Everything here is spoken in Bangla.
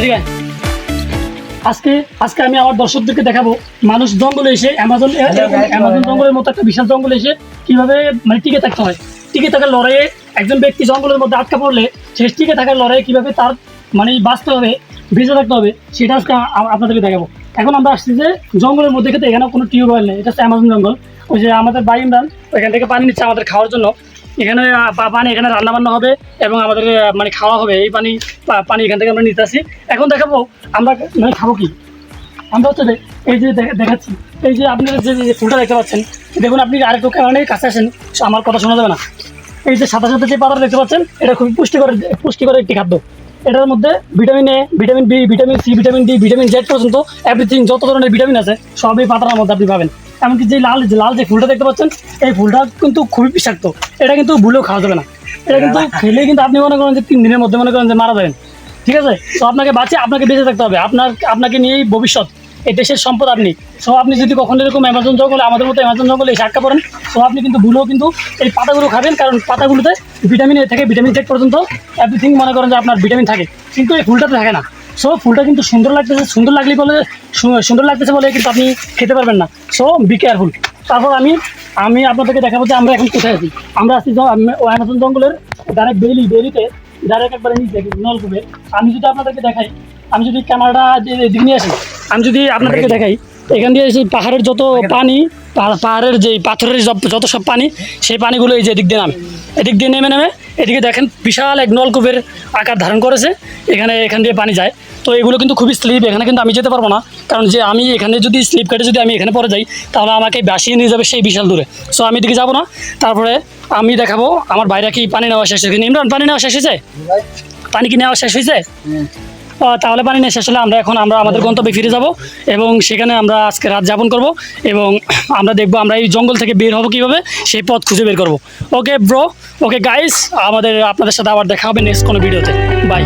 ঠিক আছে। আজকে আজকে আমি আমার দর্শকদেরকে দেখাবো মানুষ জঙ্গলে এসে অ্যামাজন জঙ্গলের মতো একটা বিশাল জঙ্গলে এসে কিভাবে মানে টিকে থাকতে হয়। টিকে থাকার লড়াইয়ে একজন ব্যক্তি জঙ্গলের মধ্যে আটকা পড়লে সে টিকে থাকার লড়াইয়ে কিভাবে তার মানে বাঁচতে হবে, বেঁচে থাকতে হবে, সেটা আজকে আপনাদেরকে দেখাবো। এখন আমরা আসছি যে জঙ্গলের মধ্যে কিন্তু এখানে কোনো টিউবওয়েল নেই, এটা হচ্ছে অ্যামাজন জঙ্গল। ওই যে আমাদের ভাই ইমরান ওইখান থেকে পানি নিচ্ছে আমাদের খাওয়ার জন্য। এখানে পানি এখানে রান্নাবান্না হবে এবং আমাদের মানে খাওয়া হবে। এই পানি এখান থেকে আমরা নিতে আসি। এখন দেখাবো আমরা মানে খাবো কি। আমরা হচ্ছে এই যে দেখাচ্ছি, এই যে আপনি যে ফুলটা দেখতে পাচ্ছেন, দেখুন আপনি আরেকটু কারণে কাছে আসেন, আমার কথা শোনা যাবে না। এই যে সাথে সাথে যে পাতাটা দেখতে পাচ্ছেন, এটা খুবই পুষ্টিকর একটি খাদ্য। এটার মধ্যে vitamin A, vitamin B, vitamin C, vitamin D, vitamin Z পর্যন্ত এভরিথিং যত ধরনের ভিটামিন আছে সবই পাতার মধ্যে আপনি পাবেন। এমনকি যে লাল যে ফুলটা দেখতে পাচ্ছেন, এই ফুলটা কিন্তু খুবই বিষাক্ত। এটা কিন্তু ভুলেও খাওয়া যাবে না। এটা কিন্তু খেলে কিন্তু আপনি মনে করেন যে 3 দিনের মধ্যে মনে করেন যে মারা যাবেন। ঠিক আছে, তো আপনাকে আপনাকে বেঁচে থাকতে হবে। আপনাকে নিয়েই ভবিষ্যৎ, এই দেশের সম্পদ আপনি। সো আপনি যদি কখনো এরকম অ্যামাজন জঙ্গলে আমাদের মতো অ্যামাজন জঙ্গলে এসে আটকা পড়েন, সো আপনি কিন্তু ভুলেও কিন্তু এই পাতাগুলো খাবেন, কারণ পাতাগুলোতে ভিটামিন এ থেকে ভিটামিন জেড পর্যন্ত এভরিথিং মনে করেন যে আপনার ভিটামিন থাকে, কিন্তু এই ফুলটাতে থাকে না। সো ফুলটা কিন্তু সুন্দর লাগতেছে বলে কিন্তু আপনি খেতে পারবেন না। So be careful. তারপর আমি আপনাদেরকে দেখাবো যে আমরা এখন কোথায় আছি। আমরা আছি অ্যামাজন জঙ্গলের ডাইরেক্ট বেরিতে, ডাইরেক্ট একবারে নিচে নলকূপে। আমি যদি আপনাদেরকে দেখাই, আমি যদি ক্যামেরাটা দিক নিয়ে আসি, আমি যদি আপনাদেরকে দেখাই, এখান দিয়ে এসে পাহাড়ের যত পানি, পাহাড়ের যে পাথরের যত সব পানি, সেই পানিগুলো এই যে এদিক দিয়ে এদিক দিয়ে নেমে এদিকে দেখেন বিশাল এক নলকূপের আকার ধারণ করেছে। এখান দিয়ে পানি যায়। তো এগুলো কিন্তু খুবই স্লিপ, এখানে কিন্তু আমি যেতে পারবো না, কারণ যে আমি এখানে যদি স্লিপ কেটে যদি আমি এখানে পরে যাই, তাহলে আমাকে বাসিয়ে নিয়ে যাবে সেই বিশাল দূরে। সো আমি এদিকে যাবো না। তারপরে আমি দেখাবো আমার বাইরে কি পানি নেওয়া শেষ হয়েছে। ইমরান, পানি নেওয়া শেষ হয়েছে? পানি কি নেওয়া শেষ হয়েছে? তাহলে পানি নিয়ে শেষ হলে আমরা আমাদের গন্তব্যে ফিরে যাব এবং সেখানে আমরা আজকে রাত যাপন করব এবং আমরা দেখবো আমরা এই জঙ্গল থেকে বের হবো কীভাবে, সেই পথ খুঁজে বের করব। ওকে ব্রো, ওকে গাইস, আপনাদের সাথে আবার দেখা হবে নেক্সট কোনো ভিডিওতে। বাই।